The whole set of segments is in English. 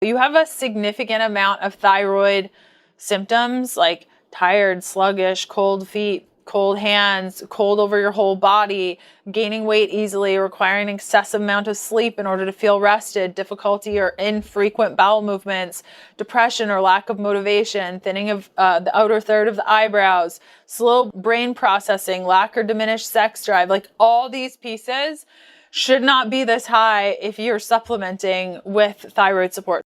You have a significant amount of thyroid symptoms like tired, sluggish, cold feet, cold hands, cold over your whole body, gaining weight easily, requiring an excessive amount of sleep in order to feel rested, difficulty or infrequent bowel movements, depression or lack of motivation, thinning of the outer third of the eyebrows, slow brain processing, lack or diminished sex drive. Like all these pieces should not be this high if you're supplementing with thyroid support.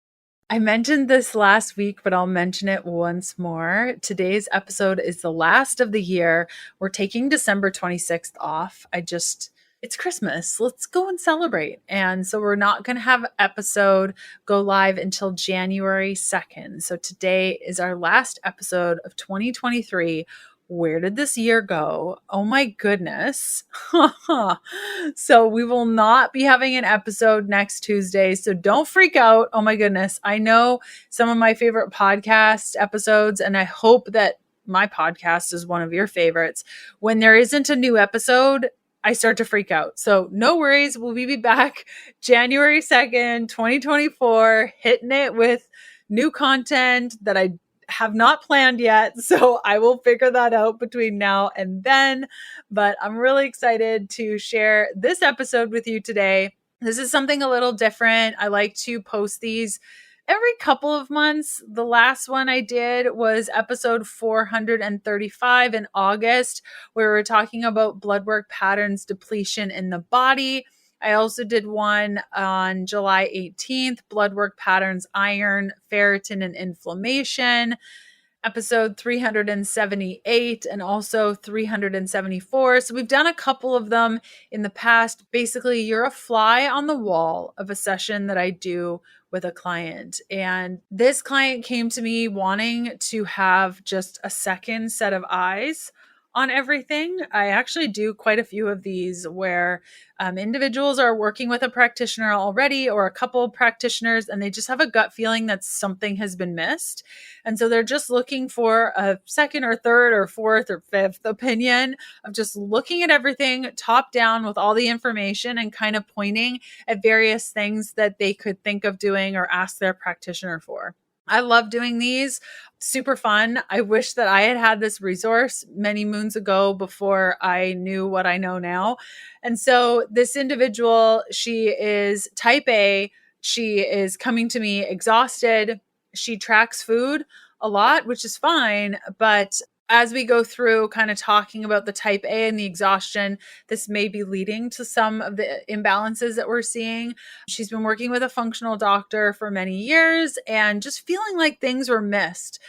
I mentioned this last week, but I'll mention it once more. Today's episode is the last of the year. We're taking December 26th off. It's Christmas. Let's go and celebrate. And so we're not going to have an episode go live until January 2nd. So today is our last episode of 2023. Where did this year go? Oh my goodness. So we will not be having an episode next Tuesday. So don't freak out. Oh my goodness. I know some of my favorite podcast episodes, and I hope that my podcast is one of your favorites. When there isn't a new episode, I start to freak out. So no worries. We'll be back January 2nd, 2024, hitting it with new content that I have not planned yet. So I will figure that out between now and then. But I'm really excited to share this episode with you today. This is something a little different. I like to post these every couple of months. The last one I did was episode 435 in August, where we're talking about blood work patterns, depletion in the body. I also did one on July 18th, blood work patterns, iron, ferritin, and inflammation, episode 378 and also 374. So we've done a couple of them in the past. Basically, you're a fly on the wall of a session that I do with a client. And this client came to me wanting to have just a second set of eyes on everything. I actually do quite a few of these where individuals are working with a practitioner already or a couple of practitioners, and they just have a gut feeling that something has been missed. And so they're just looking for a second or third or fourth or fifth opinion of just looking at everything top down with all the information and kind of pointing at various things that they could think of doing or ask their practitioner for. I love doing these. Super fun. I wish that I had this resource many moons ago before I knew what I know now. And so this individual, she is type A. She is coming to me exhausted. She tracks food a lot, which is fine. But as we go through kind of talking about the type A and the exhaustion, this may be leading to some of the imbalances that we're seeing. She's been working with a functional doctor for many years and just feeling like things were missed.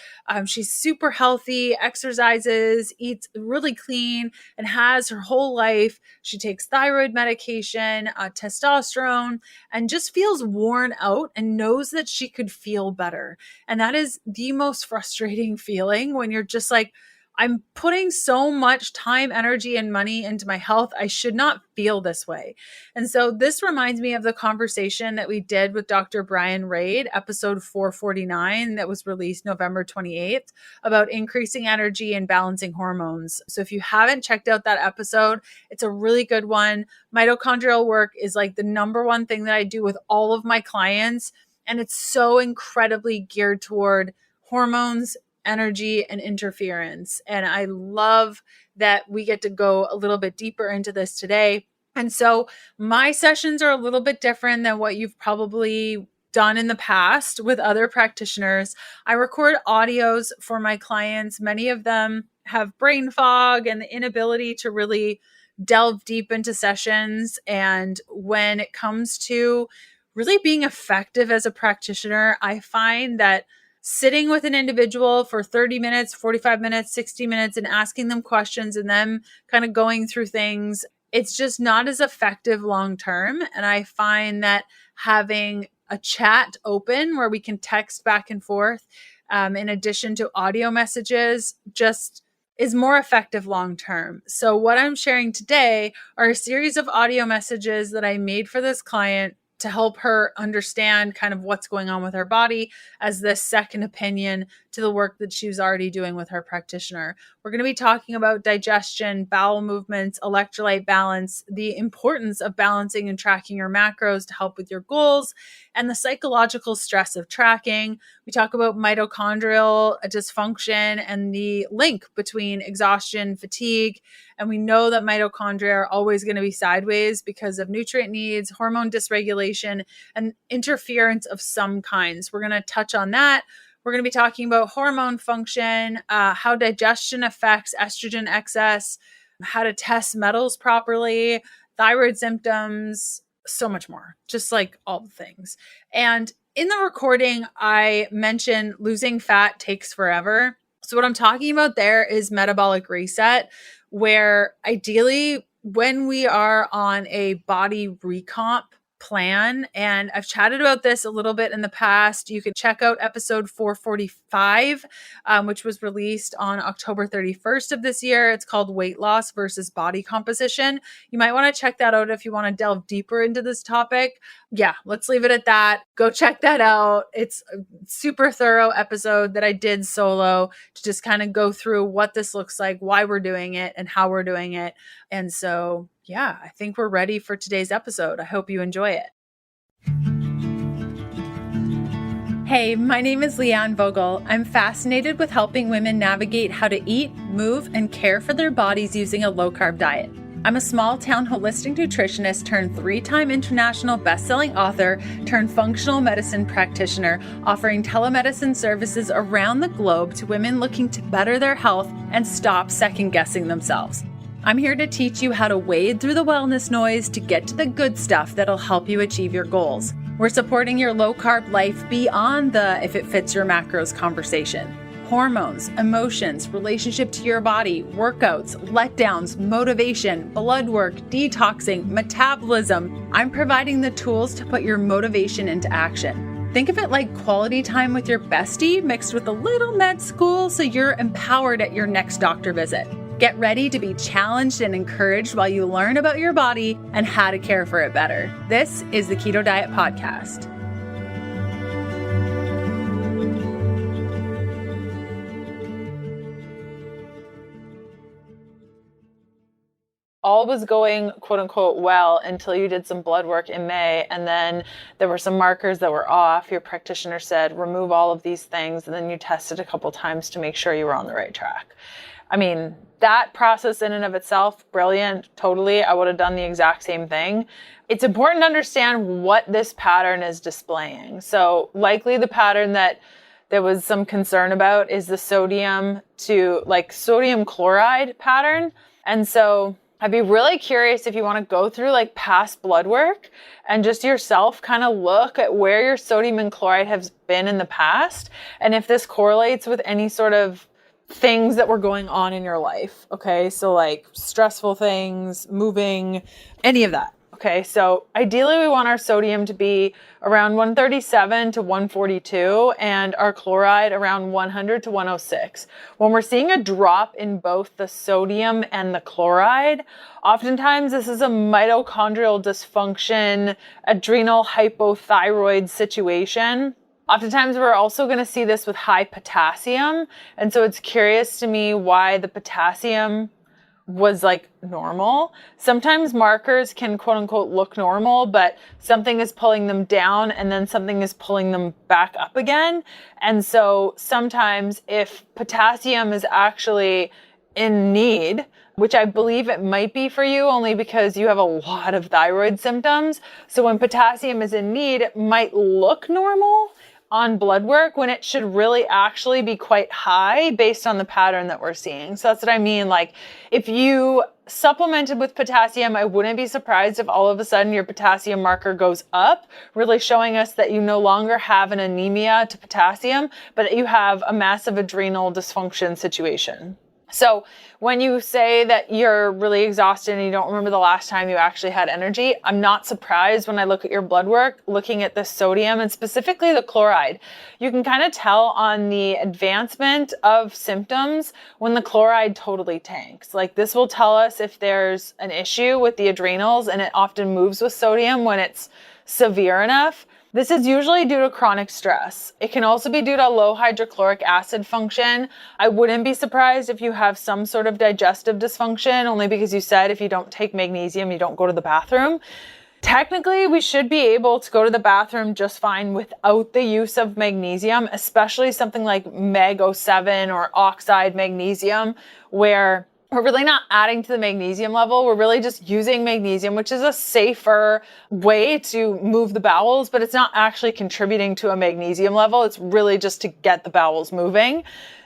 She's super healthy, exercises, eats really clean, and has her whole life. She takes thyroid medication, testosterone, and just feels worn out and knows that she could feel better. And that is the most frustrating feeling when you're just like, I'm putting so much time, energy, and money into my health. I should not feel this way. And so this reminds me of the conversation that we did with Dr. Brian Raid, episode 449, that was released November 28th, about increasing energy and balancing hormones. So if you haven't checked out that episode, it's a really good one. Mitochondrial work is like the number one thing that I do with all of my clients. And it's so incredibly geared toward hormones, energy, and interference. And I love that we get to go a little bit deeper into this today. And so my sessions are a little bit different than what you've probably done in the past with other practitioners. I record audios for my clients. Many of them have brain fog and the inability to really delve deep into sessions. And when it comes to really being effective as a practitioner, I find that sitting with an individual for 30 minutes, 45 minutes, 60 minutes, and asking them questions and them kind of going through things, it's just not as effective long-term. And I find that having a chat open where we can text back and forth, in addition to audio messages, just is more effective long-term. So what I'm sharing today are a series of audio messages that I made for this client to help her understand kind of what's going on with her body as this second opinion to the work that she was already doing with her practitioner. We're going to be talking about digestion, bowel movements, electrolyte balance, the importance of balancing and tracking your macros to help with your goals, and the psychological stress of tracking. We talk about mitochondrial dysfunction and the link between exhaustion, fatigue, and we know that mitochondria are always going to be sideways because of nutrient needs, hormone dysregulation, and interference of some kinds. We're going to touch on that. We're going to be talking about hormone function, how digestion affects estrogen excess, how to test metals properly, thyroid symptoms, so much more, just like all the things. And in the recording, I mentioned losing fat takes forever. So what I'm talking about there is metabolic reset, where ideally when we are on a body recomp plan, and I've chatted about this a little bit in the past, you can check out episode 445, which was released on October 31st of this year. It's called Weight Loss versus Body Composition. You might want to check that out if you want to delve deeper into this topic. Yeah, let's leave it at that. Go check that out. It's a super thorough episode that I did solo to just kind of go through what this looks like, why we're doing it, and how we're doing it. And so, yeah, I think we're ready for today's episode. I hope you enjoy it. Hey, my name is Leanne Vogel. I'm fascinated with helping women navigate how to eat, move, and care for their bodies using a low-carb diet. I'm a small-town holistic nutritionist turned 3-time international best-selling author turned functional medicine practitioner, offering telemedicine services around the globe to women looking to better their health and stop second-guessing themselves. I'm here to teach you how to wade through the wellness noise to get to the good stuff that'll help you achieve your goals. We're supporting your low-carb life beyond the if it fits your macros conversation. Hormones, emotions, relationship to your body, workouts, letdowns, motivation, blood work, detoxing, metabolism. I'm providing the tools to put your motivation into action. Think of it like quality time with your bestie mixed with a little med school so you're empowered at your next doctor visit. Get ready to be challenged and encouraged while you learn about your body and how to care for it better. This is the Keto Diet Podcast. All was going quote unquote well until you did some blood work in May, and then there were some markers that were off. Your practitioner said remove all of these things, and then you tested a couple times to make sure you were on the right track. I mean, that process in and of itself, brilliant, totally. I would have done the exact same thing. It's important to understand what this pattern is displaying. So likely the pattern that there was some concern about is the sodium chloride pattern. And so I'd be really curious if you want to go through like past blood work and just yourself kind of look at where your sodium and chloride has been in the past. And if this correlates with any sort of things that were going on in your life. Okay. So like stressful things, moving, any of that. Okay. So ideally we want our sodium to be around 137 to 142 and our chloride around 100 to 106. When we're seeing a drop in both the sodium and the chloride, oftentimes this is a mitochondrial dysfunction, adrenal hypothyroid situation. Oftentimes we're also going to see this with high potassium. And so it's curious to me why the potassium was like normal. Sometimes markers can quote unquote look normal, but something is pulling them down and then something is pulling them back up again. And so sometimes if potassium is actually in need, which I believe it might be for you only because you have a lot of thyroid symptoms. So when potassium is in need, it might look normal on blood work when it should really actually be quite high based on the pattern that we're seeing. So that's what I mean. Like if you supplemented with potassium, I wouldn't be surprised if all of a sudden your potassium marker goes up, really showing us that you no longer have an anemia to potassium, but you have a massive adrenal dysfunction situation. So when you say that you're really exhausted and you don't remember the last time you actually had energy, I'm not surprised when I look at your blood work, looking at the sodium and specifically the chloride. You can kind of tell on the advancement of symptoms when the chloride totally tanks. Like this will tell us if there's an issue with the adrenals, and it often moves with sodium when it's severe enough. This is usually due to chronic stress. It can also be due to low hydrochloric acid function. I wouldn't be surprised if you have some sort of digestive dysfunction, only because you said if you don't take magnesium, you don't go to the bathroom. Technically, we should be able to go to the bathroom just fine without the use of magnesium, especially something like Mag-O7 or oxide magnesium, where we're really not adding to the magnesium level. We're really just using magnesium, which is a safer way to move the bowels, but it's not actually contributing to a magnesium level. It's really just to get the bowels moving.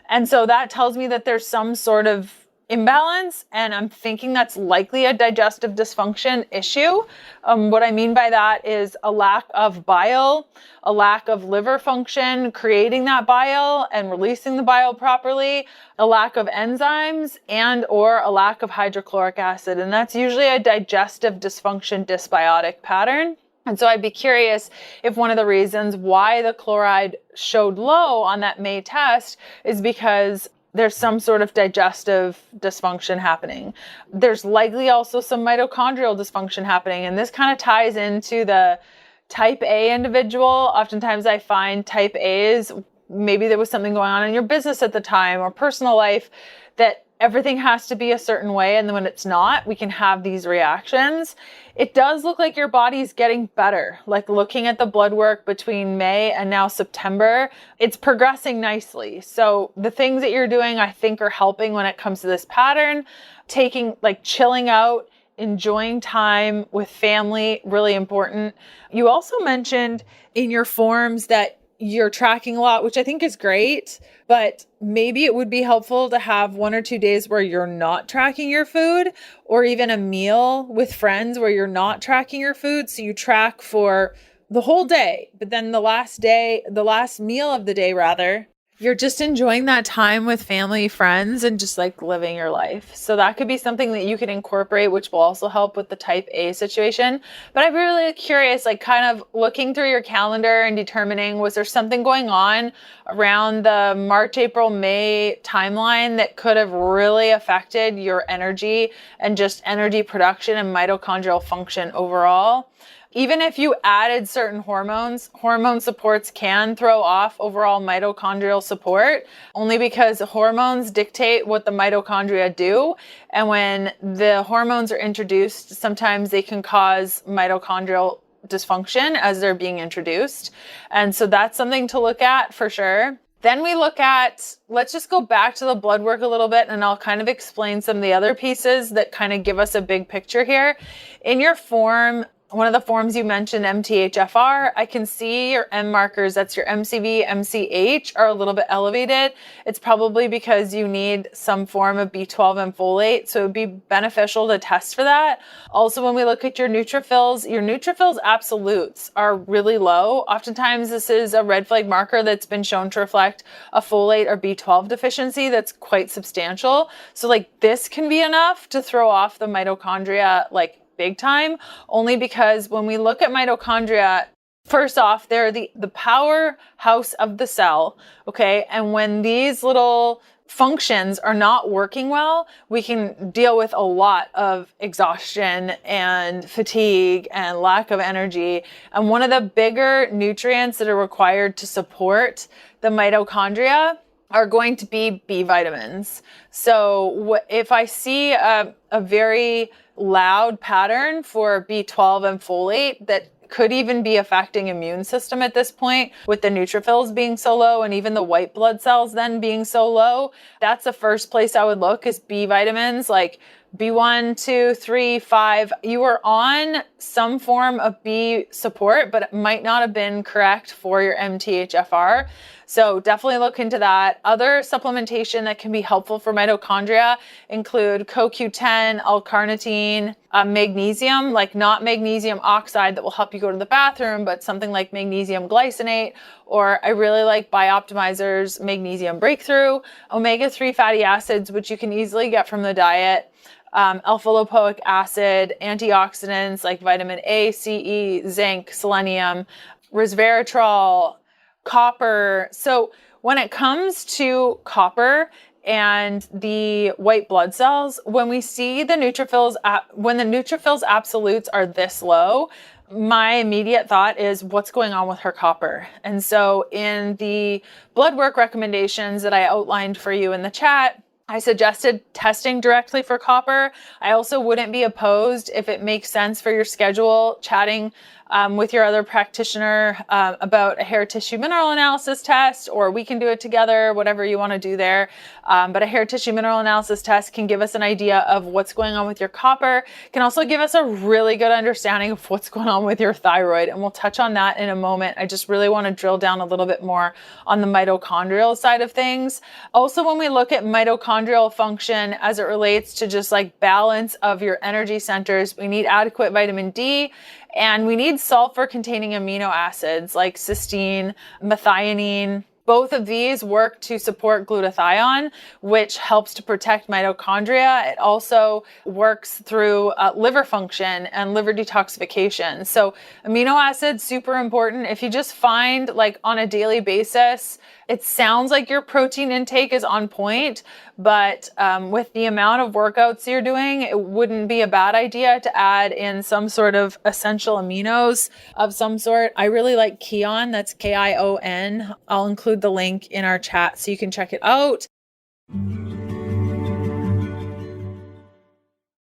And so that tells me that there's some sort of imbalance, and I'm thinking that's likely a digestive dysfunction issue. What I mean by that is a lack of bile, a lack of liver function, creating that bile and releasing the bile properly, a lack of enzymes, and or a lack of hydrochloric acid. And that's usually a digestive dysfunction dysbiotic pattern. And so I'd be curious if one of the reasons why the chloride showed low on that May test is because there's some sort of digestive dysfunction happening. There's likely also some mitochondrial dysfunction happening. And this kind of ties into the type A individual. Oftentimes I find type A's, maybe there was something going on in your business at the time or personal life that everything has to be a certain way. And then when it's not, we can have these reactions. It does look like your body's getting better. Like looking at the blood work between May and now September, it's progressing nicely. So the things that you're doing, I think, are helping when it comes to this pattern. Chilling out, enjoying time with family, really important. You also mentioned in your forms that you're tracking a lot, which I think is great, but maybe it would be helpful to have 1 or 2 days where you're not tracking your food, or even a meal with friends where you're not tracking your food. So you track for the whole day, but then the last meal of the day rather, you're just enjoying that time with family, friends, and just like living your life. So that could be something that you can incorporate, which will also help with the type A situation. But I'm really curious, like kind of looking through your calendar and determining, was there something going on around the March, April, May timeline that could have really affected your energy and just energy production and mitochondrial function overall? Even if you added certain hormones, hormone supports can throw off overall mitochondrial support, only because hormones dictate what the mitochondria do. And when the hormones are introduced, sometimes they can cause mitochondrial dysfunction as they're being introduced. And so that's something to look at for sure. Then we look at, let's just go back to the blood work a little bit, and I'll kind of explain some of the other pieces that kind of give us a big picture here. In your form, one of the forms you mentioned, MTHFR, I can see your M markers, that's your MCV, MCH, are a little bit elevated. It's probably because you need some form of B12 and folate, so it would be beneficial to test for that. Also, when we look at your neutrophils absolutes are really low. Oftentimes, this is a red flag marker that's been shown to reflect a folate or B12 deficiency that's quite substantial. So like this can be enough to throw off the mitochondria big time, only because when we look at mitochondria, first off, they're the powerhouse of the cell, okay? And when these little functions are not working well, we can deal with a lot of exhaustion and fatigue and lack of energy. And one of the bigger nutrients that are required to support the mitochondria are going to be B vitamins. So if I see a very loud pattern for B12 and folate that could even be affecting immune system at this point, with the neutrophils being so low and even the white blood cells then being so low, that's the first place I would look is B vitamins, like B1, 2, 3, 5. You are on some form of B support, but it might not have been correct for your MTHFR. So definitely look into that. Other supplementation that can be helpful for mitochondria include CoQ10, L-carnitine, magnesium, like not magnesium oxide that will help you go to the bathroom, but something like magnesium glycinate, or I really like Bioptimizer's magnesium breakthrough, omega-3 fatty acids, which you can easily get from the diet, alpha-lipoic acid, antioxidants like vitamin A, C, E, zinc, selenium, resveratrol, copper. So when it comes to copper and the white blood cells, when we see the neutrophils, when the neutrophils absolutes are this low, my immediate thought is what's going on with her copper. And so in the blood work recommendations that I outlined for you in the chat, I suggested testing directly for copper. I also wouldn't be opposed, if it makes sense for your schedule, chatting with your other practitioner about a hair tissue mineral analysis test, or we can do it together, whatever you want to do there. But a hair tissue mineral analysis test can give us an idea of what's going on with your copper, can also give us a really good understanding of what's going on with your thyroid. And we'll touch on that in a moment. I just really want to drill down a little bit more on the mitochondrial side of things. Also, when we look at mitochondrial function as it relates to just like balance of your energy centers, we need adequate vitamin D, and we need sulfur containing amino acids like cysteine, methionine. Both of these work to support glutathione, which helps to protect mitochondria. It also works through liver function and liver detoxification. So amino acids, super important. If you just find like on a daily basis, it sounds like your protein intake is on point, but with the amount of workouts you're doing, it wouldn't be a bad idea to add in some sort of essential aminos of some sort. I really like Kion, that's Kion. I'll include the link in our chat so you can check it out.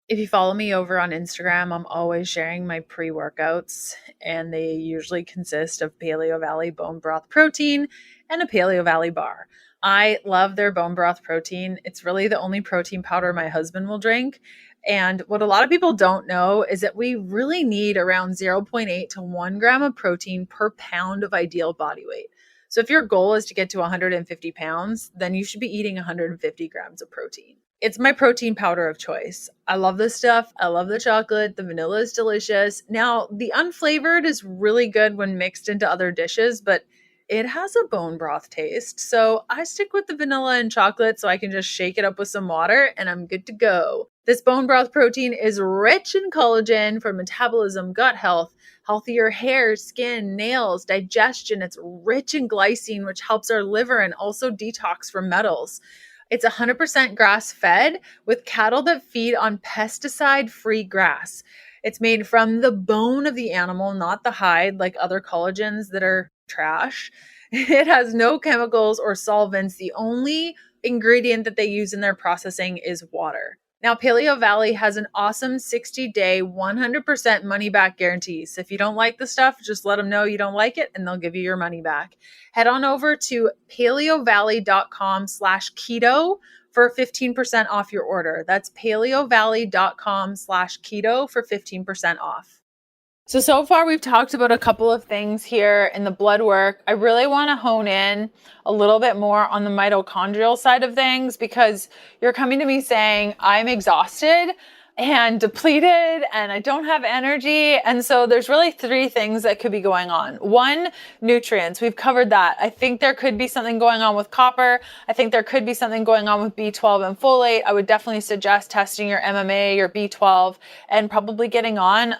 If you follow me over on Instagram, I'm always sharing my pre-workouts, and they usually consist of Paleo Valley bone broth protein and a Paleo Valley bar. I love their bone broth protein. It's really the only protein powder my husband will drink. And what a lot of people don't know is that we really need around 0.8 to 1 gram of protein per pound of ideal body weight. So if your goal is to get to 150 pounds, then you should be eating 150 grams of protein. It's my protein powder of choice. I love this stuff. I love the chocolate. The vanilla is delicious. Now, the unflavored is really good when mixed into other dishes, but it has a bone broth taste. So I stick with the vanilla and chocolate so I can just shake it up with some water and I'm good to go. This bone broth protein is rich in collagen for metabolism, gut health, healthier hair, skin, nails, digestion. It's rich in glycine, which helps our liver and also detox from metals. It's 100% grass-fed with cattle that feed on pesticide-free grass. It's made from the bone of the animal, not the hide, like other collagens that are trash. It has no chemicals or solvents. The only ingredient that they use in their processing is water. Now, Paleo Valley has an awesome 60-day, 100% money-back guarantee. So if you don't like the stuff, just let them know you don't like it and they'll give you your money back. Head on over to paleovalley.com/keto for 15% off your order. That's paleovalley.com/keto for 15% off. So far we've talked about a couple of things here in the blood work. I really want to hone in a little bit more on the mitochondrial side of things, because you're coming to me saying, I'm exhausted and depleted and I don't have energy. And so there's really three things that could be going on. One, nutrients. We've covered that. I think there could be something going on with copper. I think there could be something going on with B12 and folate. I would definitely suggest testing your MMA, your B12, and probably getting on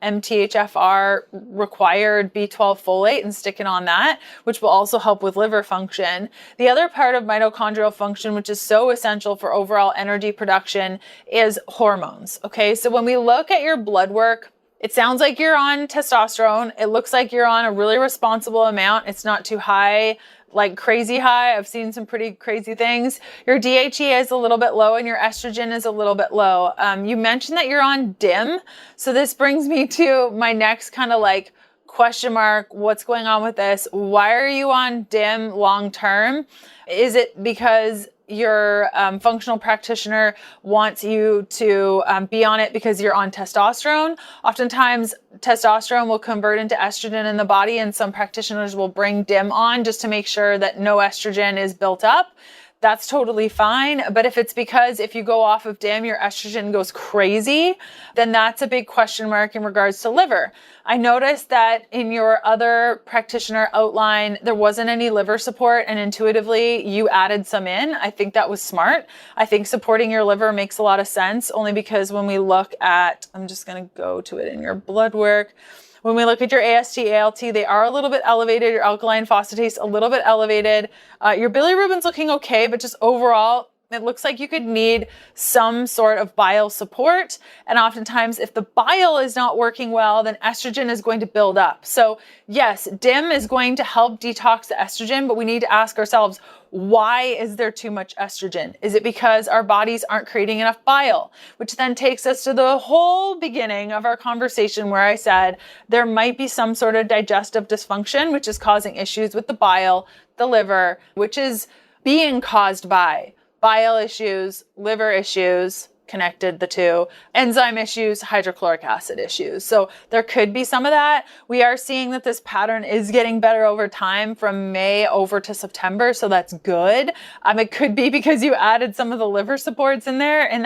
MTHFR required B12 folate and sticking on that, which will also help with liver function. The other part of mitochondrial function, which is so essential for overall energy production, is hormones. Okay, so when we look at your blood work, it sounds like you're on testosterone. It looks like you're on a really responsible amount. It's not too high, like crazy high. I've seen some pretty crazy things. Your DHEA is a little bit low and your estrogen is a little bit low. You mentioned that you're on DIM. So this brings me to my next kind of like question mark. What's going on with this? Why are you on DIM long term? Is it because your functional practitioner wants you to be on it because you're on testosterone? Oftentimes, testosterone will convert into estrogen in the body, and some practitioners will bring DIM on just to make sure that no estrogen is built up. That's totally fine. But if it's because if you go off of DIM, your estrogen goes crazy, then that's a big question mark in regards to liver. I noticed that in your other practitioner outline, there wasn't any liver support, and intuitively you added some in. I think that was smart. I think supporting your liver makes a lot of sense, only because when we look at, I'm just going to go to it in your blood work. When we look at your AST, ALT, they are a little bit elevated. Your alkaline phosphatase, a little bit elevated. Your bilirubin's looking okay, but just overall, it looks like you could need some sort of bile support. And oftentimes, if the bile is not working well, then estrogen is going to build up. So yes, DIM is going to help detox the estrogen, but we need to ask ourselves, why is there too much estrogen? Is it because our bodies aren't creating enough bile? Which then takes us to the whole beginning of our conversation where I said there might be some sort of digestive dysfunction, which is causing issues with the bile, the liver, which is being caused by bile issues, liver issues, connected the two, enzyme issues, hydrochloric acid issues. So there could be some of that. We are seeing that this pattern is getting better over time from May over to September. So that's good. It could be because you added some of the liver supports in there in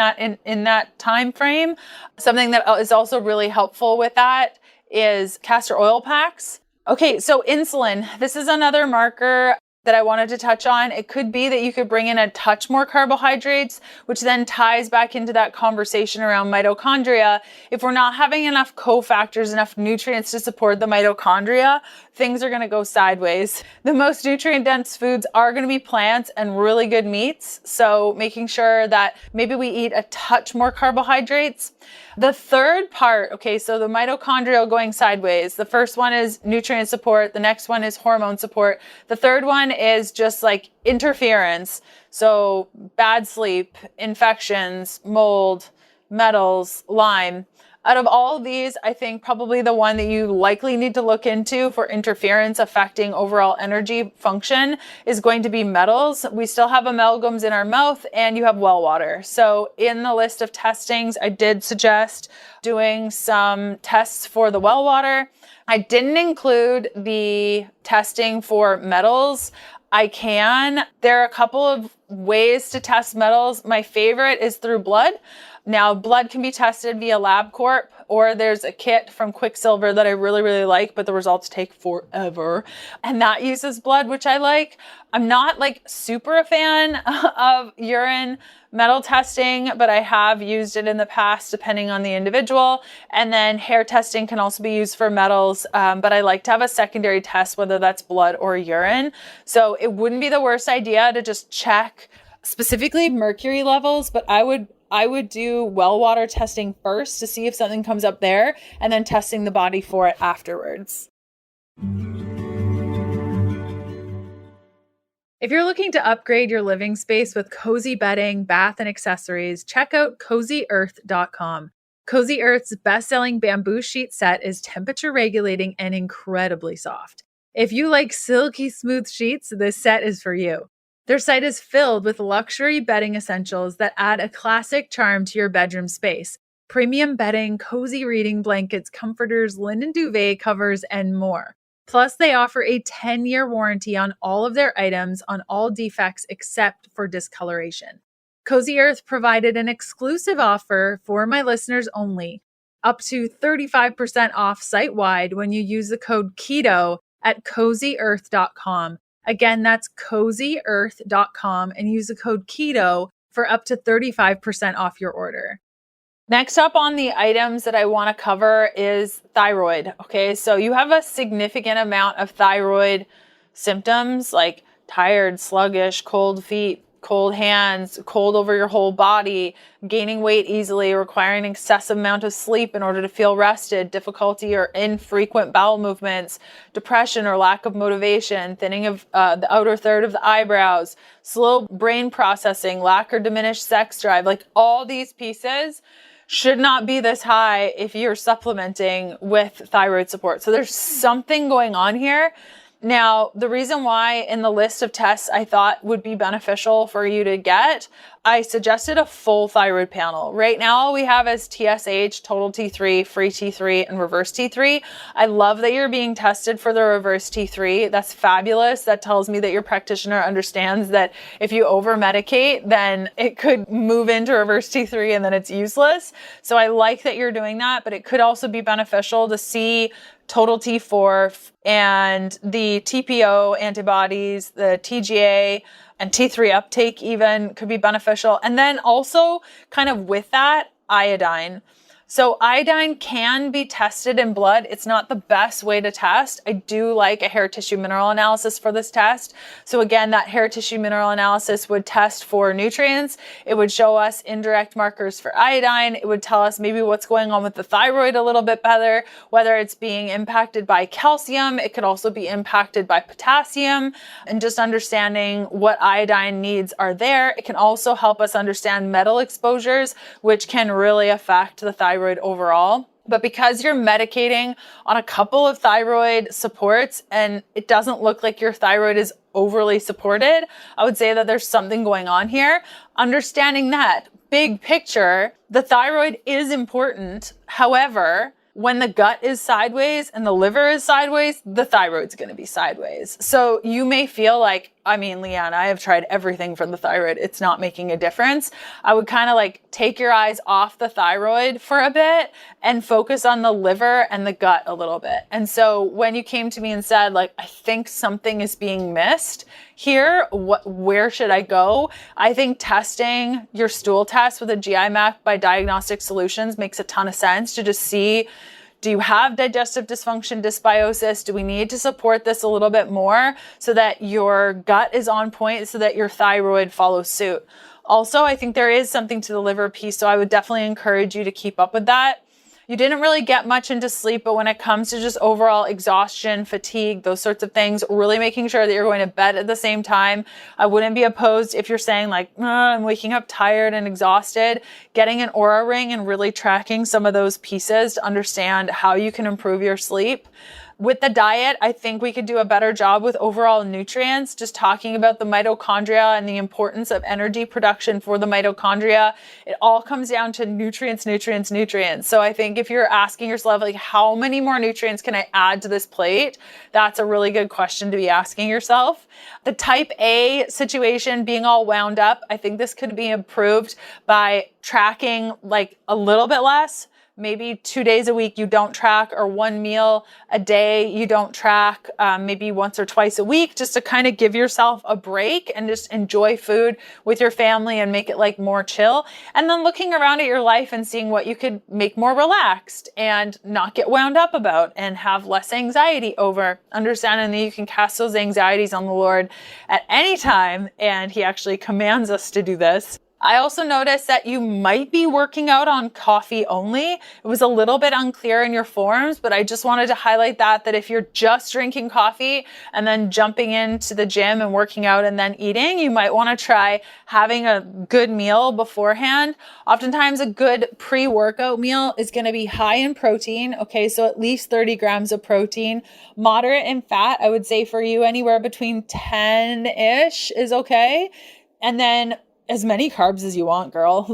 that time frame. Something that is also really helpful with that is castor oil packs. Okay, so insulin. This is another marker that I wanted to touch on. It could be that you could bring in a touch more carbohydrates, which then ties back into that conversation around mitochondria. If we're not having enough cofactors, enough nutrients to support the mitochondria, things are going to go sideways. The most nutrient dense foods are going to be plants and really good meats. So making sure that maybe we eat a touch more carbohydrates. The third part, okay, so the mitochondria going sideways. The first one is nutrient support. The next one is hormone support. The third one is just like interference. So bad sleep, infections, mold, metals, Lyme. Out of all of these, I think probably the one that you likely need to look into for interference affecting overall energy function is going to be metals. We still have amalgams in our mouth and you have well water. So in the list of testings, I did suggest doing some tests for the well water. I didn't include the testing for metals. There are a couple of ways to test metals. My favorite is through blood. Now, blood can be tested via LabCorp, or there's a kit from Quicksilver that I really, really like, but the results take forever. And that uses blood, which I like. I'm not like super a fan of urine metal testing, but I have used it in the past depending on the individual. And then hair testing can also be used for metals, but I like to have a secondary test, whether that's blood or urine. So it wouldn't be the worst idea to just check specifically mercury levels, but I would do well water testing first to see if something comes up there and then testing the body for it afterwards. If you're looking to upgrade your living space with cozy bedding, bath, and accessories, check out CozyEarth.com. Cozy Earth's best-selling bamboo sheet set is temperature regulating and incredibly soft. If you like silky smooth sheets, this set is for you. Their site is filled with luxury bedding essentials that add a classic charm to your bedroom space. Premium bedding, cozy reading blankets, comforters, linen duvet covers, and more. Plus, they offer a 10-year warranty on all of their items on all defects except for discoloration. Cozy Earth provided an exclusive offer for my listeners only, up to 35% off site-wide when you use the code KETO at CozyEarth.com. Again, that's CozyEarth.com and use the code KETO for up to 35% off your order. Next up on the items that I want to cover is thyroid. Okay, so you have a significant amount of thyroid symptoms like tired, sluggish, cold feet, cold hands, cold over your whole body, gaining weight easily, requiring an excessive amount of sleep in order to feel rested, difficulty or infrequent bowel movements, depression or lack of motivation, thinning of the outer third of the eyebrows, slow brain processing, lack or diminished sex drive. Like all these pieces should not be this high if you're supplementing with thyroid support. So there's something going on here. Now, the reason why in the list of tests I thought would be beneficial for you to get, I suggested a full thyroid panel. Right now, all we have is TSH, total T3, free T3, and reverse T3. I love that you're being tested for the reverse T3. That's fabulous. That tells me that your practitioner understands that if you over-medicate, then it could move into reverse T3 and then it's useless. So I like that you're doing that, but it could also be beneficial to see total T4 and the TPO antibodies, the TGA and T3 uptake even could be beneficial. And then also kind of with that, iodine. So iodine can be tested in blood. It's not the best way to test. I do like a hair tissue mineral analysis for this test. So again, that hair tissue mineral analysis would test for nutrients. It would show us indirect markers for iodine. It would tell us maybe what's going on with the thyroid a little bit better, whether it's being impacted by calcium. It could also be impacted by potassium, and just understanding what iodine needs are there. It can also help us understand metal exposures, which can really affect the thyroid overall. But because you're medicating on a couple of thyroid supports and it doesn't look like your thyroid is overly supported, I would say that there's something going on here. Understanding that big picture, the thyroid is important. However, when the gut is sideways and the liver is sideways, the thyroid's going to be sideways. So you may feel like, Leanne, I have tried everything for the thyroid. It's not making a difference. I would kind of like take your eyes off the thyroid for a bit and focus on the liver and the gut a little bit. And so when you came to me and said, like, I think something is being missed here, where should I go? I think testing your stool test with a GI map by Diagnostic Solutions makes a ton of sense to just see, do you have digestive dysfunction, dysbiosis? Do we need to support this a little bit more so that your gut is on point, so that your thyroid follows suit? Also, I think there is something to the liver piece, so I would definitely encourage you to keep up with that. You didn't really get much into sleep, but when it comes to just overall exhaustion, fatigue, those sorts of things, really making sure that you're going to bed at the same time. I wouldn't be opposed if you're saying like, I'm waking up tired and exhausted, getting an Oura ring and really tracking some of those pieces to understand how you can improve your sleep. With the diet, I think we could do a better job with overall nutrients, just talking about the mitochondria and the importance of energy production for the mitochondria. It all comes down to nutrients, nutrients, nutrients. So I think if you're asking yourself, like, how many more nutrients can I add to this plate? That's a really good question to be asking yourself. The type A situation, being all wound up, I think this could be improved by tracking like a little bit less. Maybe 2 days a week you don't track, or one meal a day you don't track, maybe once or twice a week, just to kind of give yourself a break and just enjoy food with your family and make it like more chill. And then looking around at your life and seeing what you could make more relaxed and not get wound up about and have less anxiety over. Understanding that you can cast those anxieties on the Lord at any time, and He actually commands us to do this. I also noticed that you might be working out on coffee only. It was a little bit unclear in your forms, but I just wanted to highlight that if you're just drinking coffee and then jumping into the gym and working out and then eating, you might want to try having a good meal beforehand. Oftentimes a good pre-workout meal is going to be high in protein. Okay, so at least 30 grams of protein, moderate in fat. I would say for you anywhere between 10-ish is okay. And then as many carbs as you want, girl.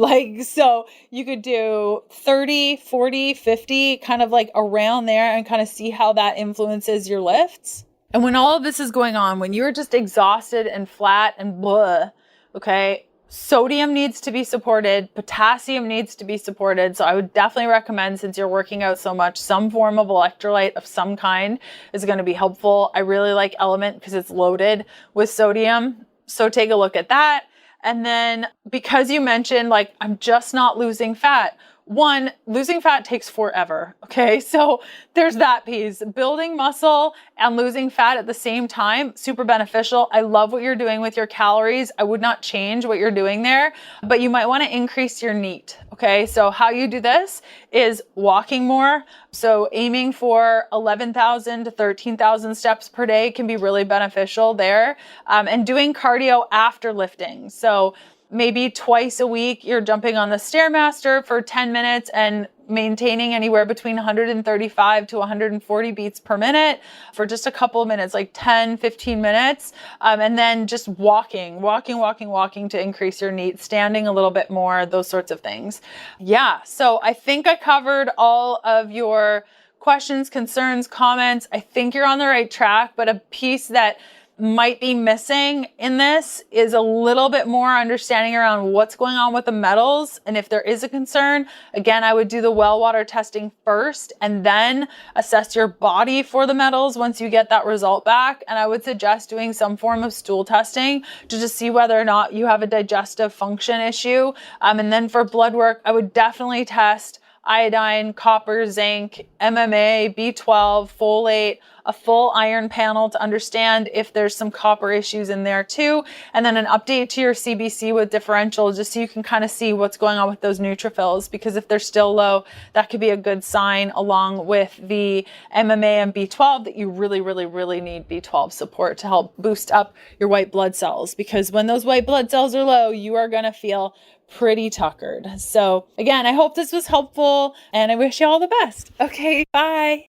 So you could do 30, 40, 50, kind of like around there, and kind of see how that influences your lifts. And when all of this is going on, when you're just exhausted and flat and blah, okay, sodium needs to be supported, potassium needs to be supported. So I would definitely recommend, since you're working out so much, some form of electrolyte of some kind is going to be helpful. I really like Element because it's loaded with sodium. So take a look at that. And then because you mentioned, like, I'm just not losing fat. One, losing fat takes forever. Okay. So there's that piece. Building muscle and losing fat at the same time, super beneficial. I love what you're doing with your calories. I would not change what you're doing there, but you might want to increase your NEAT. Okay. So how you do this is walking more. So aiming for 11,000 to 13,000 steps per day can be really beneficial there. And doing cardio after lifting. So maybe twice a week, you're jumping on the Stairmaster for 10 minutes and maintaining anywhere between 135 to 140 beats per minute for just a couple of minutes, like 10, 15 minutes. And then just walking to increase your NEAT, standing a little bit more, those sorts of things. Yeah. So I think I covered all of your questions, concerns, comments. I think you're on the right track, but a piece that might be missing in this is a little bit more understanding around what's going on with the metals. And if there is a concern, again, I would do the well water testing first and then assess your body for the metals once you get that result back. And I would suggest doing some form of stool testing to just see whether or not you have a digestive function issue. And then for blood work, I would definitely test iodine, copper, zinc, MMA, B12, folate, a full iron panel to understand if there's some copper issues in there too, and then an update to your CBC with differential just so you can kind of see what's going on with those neutrophils, because if they're still low, that could be a good sign along with the MMA and B12 that you really, really, really need B12 support to help boost up your white blood cells, because when those white blood cells are low, you are going to feel pretty tuckered. So again, I hope this was helpful and I wish you all the best. Okay, bye.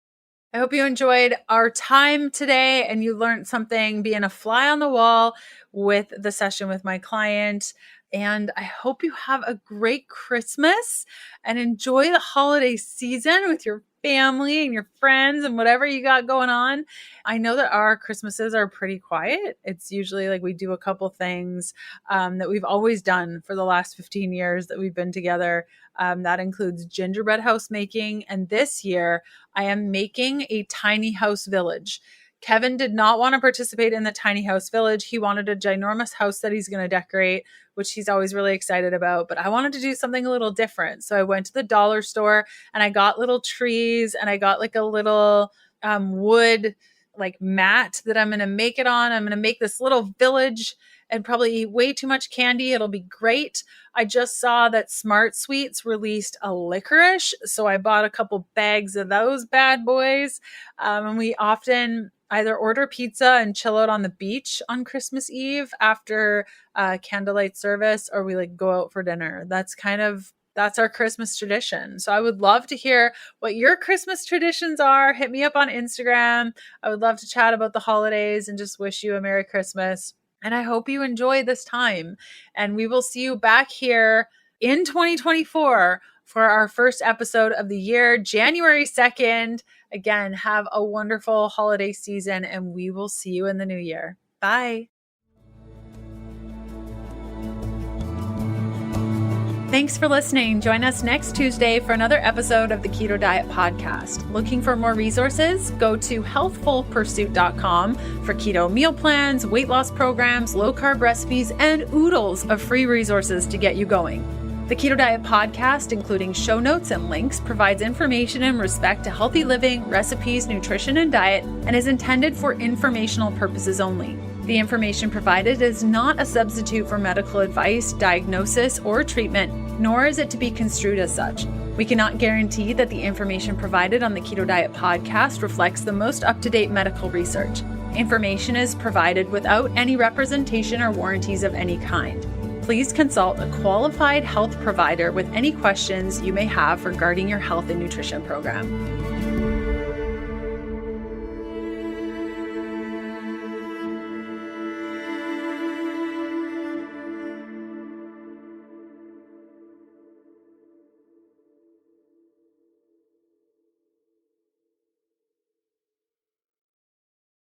I hope you enjoyed our time today and you learned something being a fly on the wall with the session with my client. And I hope you have a great Christmas and enjoy the holiday season with your family and your friends and whatever you got going on. I know that our Christmases are pretty quiet. It's usually like we do a couple things that we've always done for the last 15 years that we've been together. That includes gingerbread house making. And this year I am making a tiny house village. Kevin did not want to participate in the tiny house village. He wanted a ginormous house that he's going to decorate, which he's always really excited about. But I wanted to do something a little different. So I went to the dollar store and I got little trees and I got like a little wood like mat that I'm going to make it on. I'm going to make this little village and probably eat way too much candy. It'll be great. I just saw that Smart Sweets released a licorice. So I bought a couple bags of those bad boys. And we often either order pizza and chill out on the beach on Christmas Eve after candlelight service, or we like go out for dinner. That's our Christmas tradition. So I would love to hear what your Christmas traditions are. Hit me up on Instagram. I would love to chat about the holidays and just wish you a Merry Christmas. And I hope you enjoy this time. And we will see you back here in 2024 for our first episode of the year, January 2nd. Again, have a wonderful holiday season and we will see you in the new year. Bye. Thanks for listening. Join us next Tuesday for another episode of the Keto Diet Podcast. Looking for more resources? Go to healthfulpursuit.com for keto meal plans, weight loss programs, low-carb recipes, and oodles of free resources to get you going. The Keto Diet Podcast, including show notes and links, provides information in respect to healthy living, recipes, nutrition, and diet, and is intended for informational purposes only. The information provided is not a substitute for medical advice, diagnosis, or treatment, nor is it to be construed as such. We cannot guarantee that the information provided on the Keto Diet Podcast reflects the most up-to-date medical research. Information is provided without any representation or warranties of any kind. Please consult a qualified health provider with any questions you may have regarding your health and nutrition program.